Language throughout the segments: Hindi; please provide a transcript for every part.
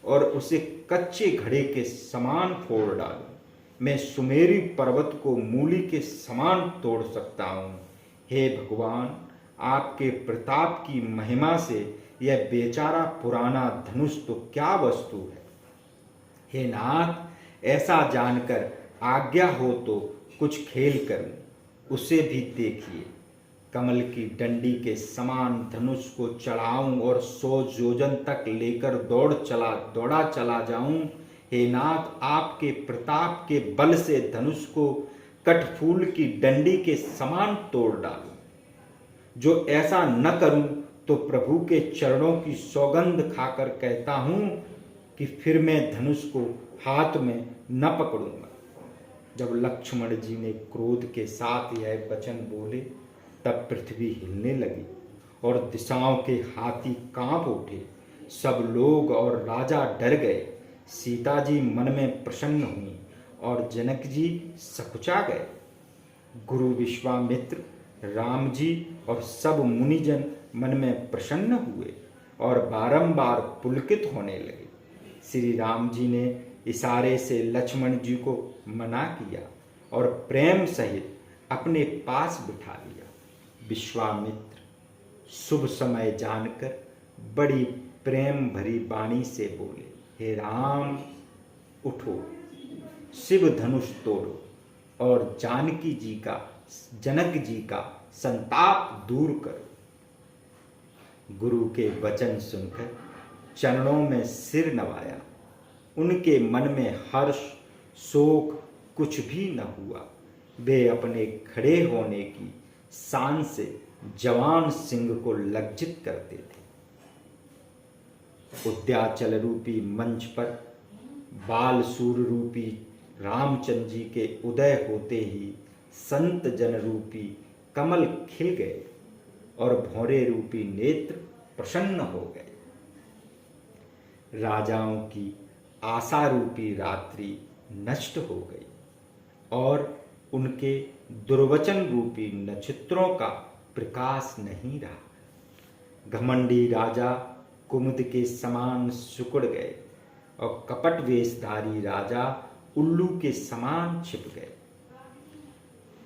और उसे कच्चे घड़े के समान फोड़ डालूं। मैं सुमेरी पर्वत को मूली के समान तोड़ सकता हूँ। हे भगवान, आपके प्रताप की महिमा से यह बेचारा पुराना धनुष तो क्या वस्तु है। हे नाथ, ऐसा जानकर आज्ञा हो तो कुछ खेल करूं, उसे भी देखिए। कमल की डंडी के समान धनुष को चढ़ाऊं और 100 योजन तक लेकर दौड़ा चला जाऊं। हे नाथ, आपके प्रताप के बल से धनुष को कटफूल की डंडी के समान तोड़ डालूं। जो ऐसा न करूं तो प्रभु के चरणों की सौगंध खाकर कहता हूं कि फिर मैं धनुष को हाथ में न पकड़ूंगा। जब लक्ष्मण जी ने क्रोध के साथ यह वचन बोले, तब पृथ्वी हिलने लगी और दिशाओं के हाथी कांप उठे। सब लोग और राजा डर गए। सीता जी मन में प्रसन्न हुई और जनक जी सकुचा गए। गुरु विश्वामित्र, राम जी और सब मुनिजन मन में प्रसन्न हुए और बारंबार पुलकित होने लगे। श्री राम जी ने इशारे से लक्ष्मण जी को मना किया और प्रेम सहित अपने पास बिठा लिया। विश्वामित्र शुभ समय जानकर बड़ी प्रेम भरी वाणी से बोले, हे राम, उठो, शिव धनुष तोड़ो और जनक जी का संताप दूर करो। गुरु के वचन सुनकर चरणों में सिर नवाया। उनके मन में हर्ष शोक कुछ भी न हुआ। वे अपने खड़े होने की शान से जवान सिंह को लज्जित करते थे। उद्याचल रूपी मंच पर बाल सूर रूपी रामचंद्र जी के उदय होते ही संत जन रूपी कमल खिल गए और भौरे रूपी नेत्र प्रसन्न हो गए। राजाओं की आशा रूपी रात्रि नष्ट हो गई और उनके दुर्वचन रूपी नक्षत्रों का प्रकाश नहीं रहा। घमंडी राजा कुमुद के समान सिकुड़ गए और कपट वेशधारी राजा उल्लू के समान छिप गए।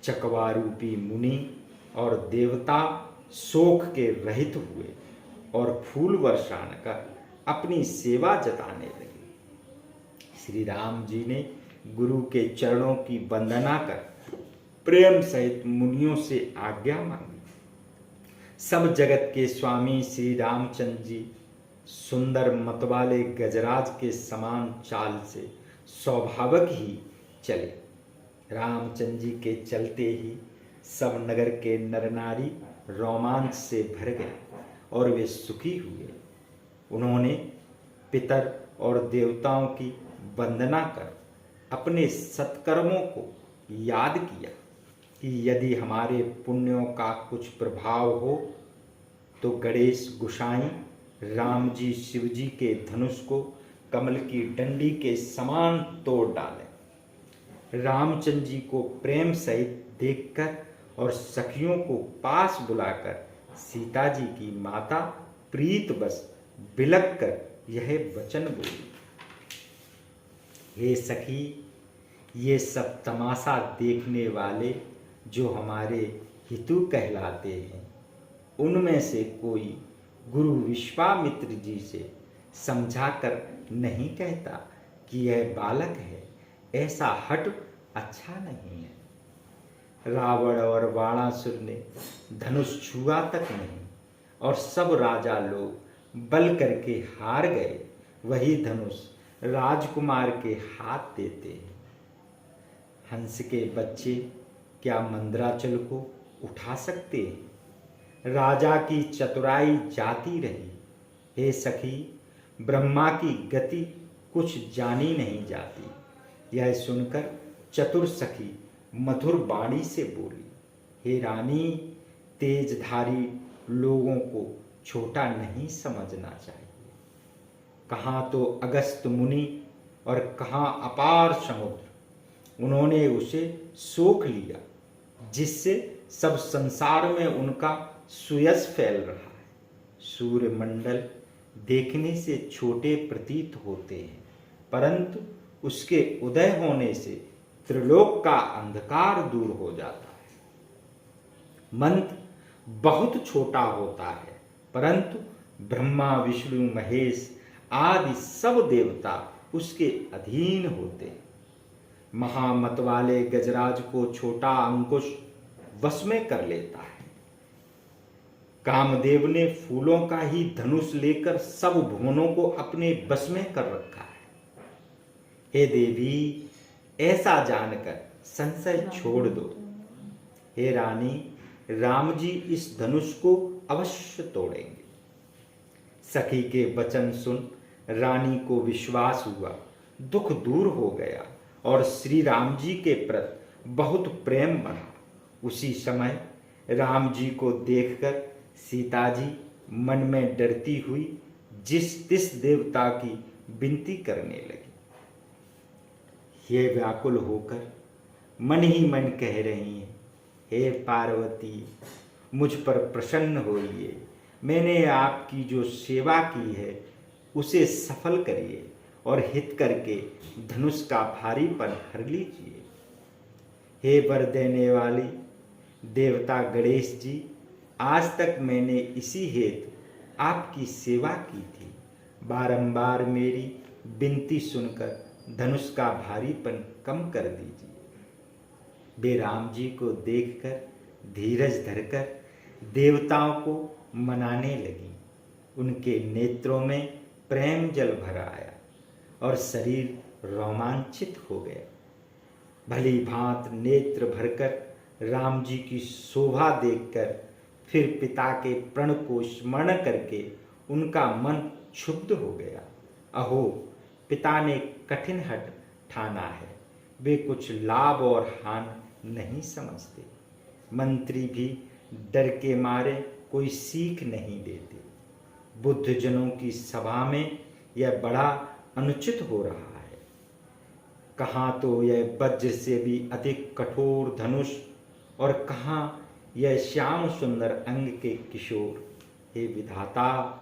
चकवा रूपी मुनि और देवता शोक के रहित हुए और फूल वर्षान कर अपनी सेवा जताने लगे। श्री राम जी ने गुरु के चरणों की वंदना कर प्रेम सहित मुनियों से आज्ञा मांगी। सब जगत के स्वामी श्री रामचंद्र जी सुंदर मतवाले गजराज के समान चाल से स्वाभाविक ही चले। रामचंद्र जी के चलते ही सब नगर के नर नारी रोमांच से भर गए और वे सुखी हुए। उन्होंने पितर और देवताओं की वंदना कर अपने सत्कर्मों को याद किया कि यदि हमारे पुण्यों का कुछ प्रभाव हो तो गणेश गोसाई राम जी शिव जी के धनुष को कमल की डंडी के समान तोड़ डालें। रामचंद्र जी को प्रेम सहित देखकर और सखियों को पास बुलाकर सीता जी की माता प्रीत बस बिलक कर यह वचन बोली, हे सखी, ये सब तमाशा देखने वाले जो हमारे हितु कहलाते हैं, उनमें से कोई गुरु विश्वामित्र जी से समझाकर नहीं कहता कि यह बालक है, ऐसा हट अच्छा नहीं है। रावण और बाणासुर ने धनुष छुआ तक नहीं और सब राजा लोग बल करके हार गए। वही धनुष राजकुमार के हाथ देते हैं। हंस के बच्चे क्या मंदराचल को उठा सकते हैं? राजा की चतुराई जाती रही। हे सखी, ब्रह्मा की गति कुछ जानी नहीं जाती। यह सुनकर चतुर सखी मधुर वाणी से बोली, हे रानी, तेजधारी लोगों को छोटा नहीं समझना चाहिए। कहाँ तो अगस्त मुनि और कहाँ अपार समुद्र, उन्होंने उसे सोख लिया, जिससे सब संसार में उनका सुयश फैल रहा है। सूर्य मंडल देखने से छोटे प्रतीत होते हैं, परंतु उसके उदय होने से त्रिलोक का अंधकार दूर हो जाता है। मंत्र बहुत छोटा होता है, परंतु ब्रह्मा विष्णु महेश आदि सब देवता उसके अधीन होते हैं। महामत वाले गजराज को छोटा अंकुश वश में कर लेता है। कामदेव ने फूलों का ही धनुष लेकर सब भुवनों को अपने बस में कर रखा है। हे देवी, ऐसा जानकर संशय छोड़ दो। हे रानी, राम जी इस धनुष को अवश्य तोड़ेंगे। सखी के वचन सुन रानी को विश्वास हुआ, दुख दूर हो गया और श्री राम जी के प्रति बहुत प्रेम बढ़ा। उसी समय राम जी को देखकर सीता जी मन में डरती हुई जिस तिस देवता की विनती करने लगी। ये व्याकुल होकर मन ही मन कह रही हैं, हे पार्वती, मुझ पर प्रसन्न होइए। मैंने आपकी जो सेवा की है उसे सफल करिए और हित करके धनुष का भारीपन हर लीजिए। हे वर देने वाली देवता गणेश जी, आज तक मैंने इसी हेतु आपकी सेवा की थी। बारंबार मेरी विनती सुनकर धनुष का भारीपन कम कर दीजिए। वे राम जी को देखकर धीरज धरकर देवताओं को मनाने लगी। उनके नेत्रों में प्रेम जल भर आया और शरीर रोमांचित हो गया। भली भांत नेत्र भरकर राम जी की शोभा देखकर फिर पिता के प्रण को स्मरण करके उनका मन क्षुब्ध हो गया। अहो, पिता ने कठिन हठ ठाना है, वे कुछ लाभ और हानि नहीं समझते। मंत्री भी डर के मारे कोई सीख नहीं देते। बुद्धजनों की सभा में यह बड़ा अनुचित हो रहा है। कहाँ तो यह वज्र से भी अधिक कठोर धनुष और कहाँ यह श्याम सुंदर अंग के किशोर। हे विधाता,